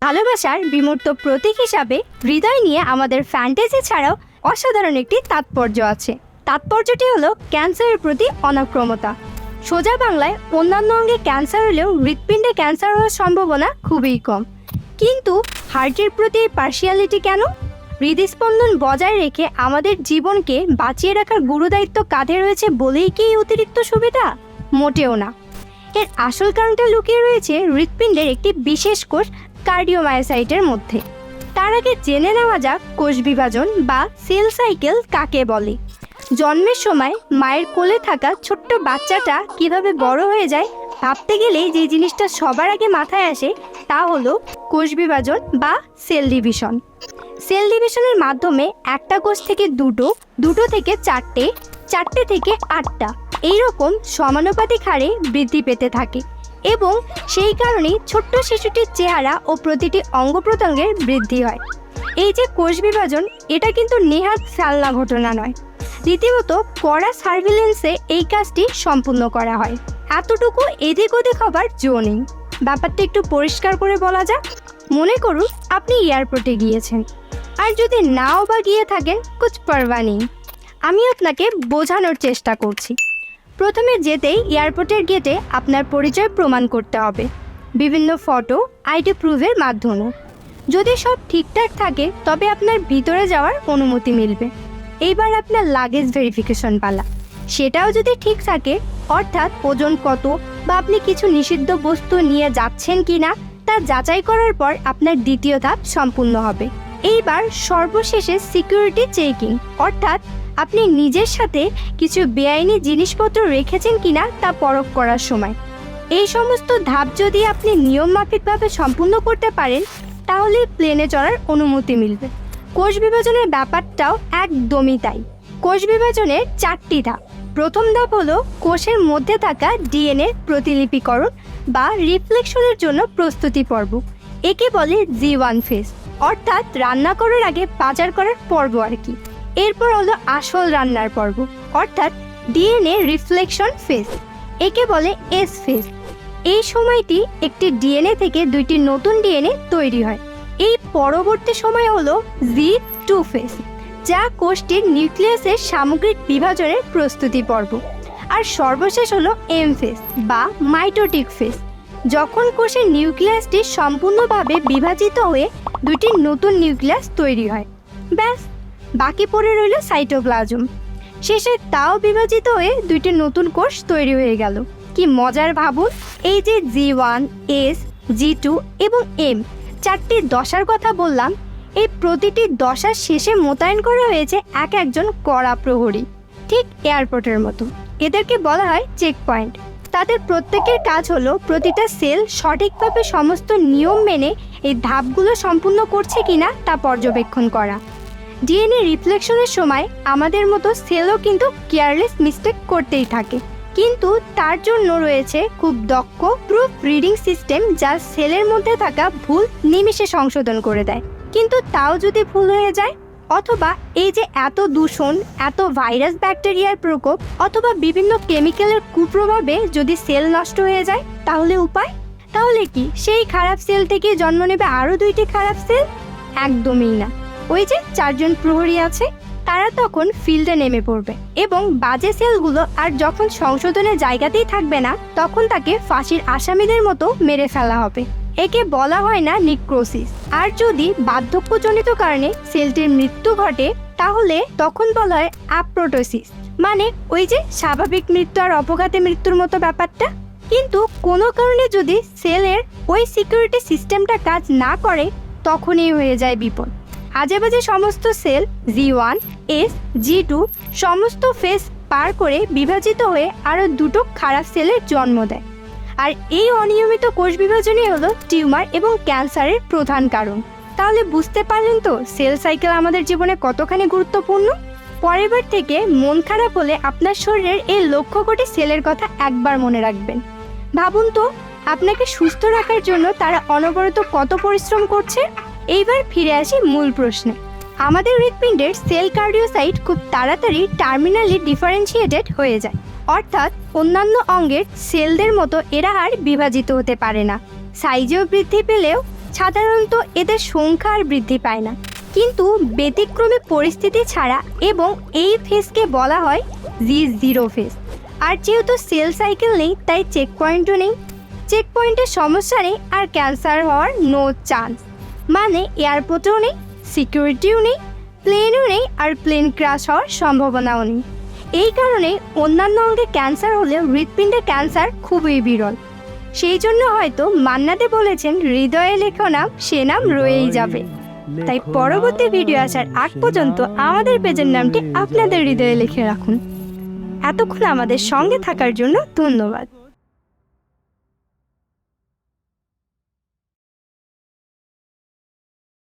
ভালোবাসার বিমূর্ত প্রতীক হিসাবে হৃদয় নিয়ে আমাদের ফ্যান্টাসি ছাড়াও অসাধারণ একটি তাৎপর্য আছে। তাৎপর্যটি হলো ক্যান্সারের প্রতি অনাক্রমতা। সোজা বাংলায় অন্যান্য অঙ্গে ক্যান্সার হলেও হৃৎপিণ্ডে ক্যান্সার হওয়ার সম্ভাবনা খুবই কম। কিন্তু হার্টের প্রতি পার্শিয়ালিটি কেন? হৃদস্পন্দন বজায় রেখে আমাদের জীবনকে বাঁচিয়ে রাখার গুরুদায়িত্ব কাঁধে রয়েছে বলেই কি অতিরিক্ত সুবিধা? মোটেও না। এর আসল কারণটা লুকিয়ে রয়েছে হৃৎপিণ্ডের একটি বিশেষ কোষ কার্ডিওমায়োসাইটের মধ্যে। তার আগে জেনে নেওয়া যাক কোষ বিভাজন বা সেল সাইকেল কাকে বলে। জন্মের সময় মায়ের কোলে থাকা ছোট্ট বাচ্চাটা কিভাবে বড় হয়ে যায় ভাবতে গেলেই যে জিনিসটা সবার আগে মাথায় আসে তা হলো কোষ বিভাজন বা সেল ডিভিশন। সেল ডিভিশনের মাধ্যমে একটা কোষ থেকে দুটো থেকে চারটে থেকে 8টা এইরকম সমানুপাতিক হারে বৃদ্ধি পেতে থাকে এবং সেই কারণেই ছোট্ট শিশুটির চেহারা ও প্রতিটি অঙ্গ প্রত্যঙ্গের বৃদ্ধি হয়। এই যে কোষ বিভাজন, এটা কিন্তু নেহাত ফেলনা ঘটনা নয়, রীতিমতো কড়া সার্ভিলেন্সে এই কাজটি সম্পূর্ণ করা হয়। এতটুকু এদিক ওদিক হবার জো নেই। ব্যাপারটা একটু পরিষ্কার করে বলা যাক। মনে করুন আপনি এয়ারপোর্টে গিয়েছেন, আর যদি নাও বা গিয়ে থাকেন কুছ পারওয়া নেই। আমি আপনাকে বোঝানোর চেষ্টা করছি। প্রথমে যেতেই এয়ারপোর্টের গেটে আপনার পরিচয় প্রমাণ করতে হবে বিভিন্ন ফটো, আইডি প্রুফের মাধ্যমে। যদি সব ঠিকঠাক থাকে তবে আপনার ভিতরে যাওয়ার অনুমতি মিলবে। এইবার আপনার লাগেজ ভেরিফিকেশন পালা। সেটাও যদি ঠিক থাকে, অর্থাৎ ওজন কত বা আপনি কিছু নিষিদ্ধ বস্তু নিয়ে যাচ্ছেন কিনা তা যাচাই করার পর আপনার দ্বিতীয় ধাপ সম্পূর্ণ হবে। এইবার সর্বশেষে সিকিউরিটি চেকিং, অর্থাৎ আপনি নিজের সাথে কিছু বেআইনি জিনিসপত্র রেখেছেন কিনা তা পরখ করার সময়। এই সমস্ত ধাপ যদি আপনি নিয়মমাফিকভাবে সম্পূর্ণ করতে পারেন তাহলে প্লেনে চড়ার অনুমতি মিলবে। কোষ বিভাজনের ব্যাপারটাও একদমই তাই। কোষ বিভাজনের 4টি ধাপ। প্রথম ধাপ হলো কোষের মধ্যে থাকা ডিএনএ প্রতিলিপিকরণ বা রিফ্লেকশনের জন্য প্রস্তুতি পর্ব। একে বলে G1 ফেজ, অর্থাৎ রান্না করার আগে বাজার করার পর্ব আর কি। এরপর হলো আসল রান্নার পর্ব, অর্থাৎ ডিএনএ রিফ্লেকশন ফেজ। একে বলে এস ফেজ। এই সময়টি একটি ডিএনএ থেকে 2টি নতুন ডিএনএ তৈরি হয়। এই পরবর্তী সময় হলো G2 ফেজ, যা কোষটির নিউক্লিয়াসের সামগ্রিক বিভাজনের প্রস্তুতি পর্ব। আর সর্বশেষ হলো এম ফেজ বা মাইটোটিক ফেজ, যখন কোষের নিউক্লিয়াসটি সম্পূর্ণভাবে বিভাজিত হয়ে 2টি নতুন নিউক্লিয়াস তৈরি হয়। ব্যাস, বাকি পড়ে রইল সাইটোপ্লাজম। শেষে তাও বিভাজিত হয়ে 2টি নতুন কোষ তৈরি হয়ে গেল। কি মজার ভাবুন! এই যে G1, S, G2 এবং M 4টি দশার কথা বললাম, এই প্রতিটি দশার শেষে মোতায়েন করা হয়েছে একজন কড়া প্রহরী, ঠিক এয়ারপোর্টের মতো। এদেরকে বলা হয় চেক পয়েন্ট। তাদের প্রত্যেকের কাজ হলো প্রতিটা সেল সঠিকভাবে সমস্ত নিয়ম মেনে এই ধাপগুলো সম্পূর্ণ করছে কিনা তা পর্যবেক্ষণ করা। ডিএনএ রিফ্লেকশনের সময় আমাদের মতো সেলও কিন্তু কেয়ারলেস মিস্টেক করতেই থাকে, কিন্তু তার জন্য রয়েছে খুব দক্ষ প্রুফ রিডিং সিস্টেম, যা সেলের মধ্যে থাকা ভুল নিমিষে সংশোধন করে দেয়। কিন্তু তাও যদি ভুল হয়ে যায়, অথবা এই যে এত দূষণ, এত ভাইরাস ব্যাকটেরিয়ার প্রকোপ অথবা বিভিন্ন কেমিক্যালের কুপ্রভাবে যদি সেল নষ্ট হয়ে যায়, তাহলে উপায়? তাহলে কি সেই খারাপ সেল থেকে জন্ম নেবে আরও 2টি খারাপ সেল? একদমই না। ওই যে 4 জন প্রহরী আছে, তারা তখন ফিল্ডে নেমে পড়বে এবং বাজে সেলগুলো আর যখন সংশোধনের জায়গাতেই থাকবে না, তখন তাকে ফাঁসির আসামিদের মতো মেরে ফেলা হবে। একে বলা হয় না নিক্রোসিস। আর যদি বার্ধক্যজনিত কারণে সেলটির মৃত্যু ঘটে, তাহলে তখন বলা হয় অ্যাপ্রোটোসিস, মানে ওই যে স্বাভাবিক মৃত্যু আর অপঘাতে মৃত্যুর মতো ব্যাপারটা। কিন্তু কোনো কারণে যদি সেলের ওই সিকিউরিটি সিস্টেমটা কাজ না করে, তখনই হয়ে যায় বিপদ। আজেবাজে সমস্ত সেল G1, S, G2 সমস্ত ফেজ পার করে বিভাজিত হয়ে আরও 2টো খারাপ সেলের জন্ম দেয়। আর এই অনিয়মিত কোষ বিভাজনই হলো টিউমার এবং ক্যান্সারের প্রধান কারণ। তাহলে বুঝতে পারলেন তো সেল সাইকেল আমাদের জীবনে কতখানি গুরুত্বপূর্ণ। পরের বার থেকে মন খারাপ হলে আপনার শরীরের এই 1,00,000 কোটি সেলের কথা একবার মনে রাখবেন। ভাবুন তো, আপনাকে সুস্থ রাখার জন্য তারা অনবরত কত পরিশ্রম করছে। এইবার ফিরে আসি মূল প্রশ্নে। আমাদের হৃৎপিণ্ডের সেল কার্ডিওসাইট খুব তাড়াতাড়ি টার্মিনালি ডিফারেন্সিয়েটেড হয়ে যায়, অর্থাৎ অন্যান্য অঙ্গের সেলদের মতো এরা আর বিভাজিত হতে পারে না। সাইজেও বৃদ্ধি পেলেও সাধারণত এদের সংখ্যা আর বৃদ্ধি পায় না, কিন্তু ব্যতিক্রমী পরিস্থিতি ছাড়া এবং এই ফেজকে বলা হয় G0 ফেজ। আর যেহেতু সেল সাইকেল নেই তাই চেক পয়েন্টও নেই, চেক পয়েন্টের সমস্যা নেই আর ক্যান্সার হওয়ার নো চান্স, মানে এয়ারপোর্টও নেই, সিকিউরিটিও নেই, প্লেনও নেই আর প্লেন ক্র্যাশ হওয়ার সম্ভাবনাও নেই। এই কারণে অন্যান্য অঙ্গে ক্যান্সার হলেও হৃৎপিণ্ডের ক্যান্সার খুবই বিরল। সেই জন্য হয়তো মান্না দে বলেছেন, হৃদয়ে লেখো নাম, সে নাম রয়েই যাবে। তাই পরবর্তী ভিডিও আসার আগ পর্যন্ত আমাদের পেজের নামটি আপনাদের হৃদয়ে লিখে রাখুন। এতক্ষণ আমাদের সঙ্গে থাকার জন্য ধন্যবাদ।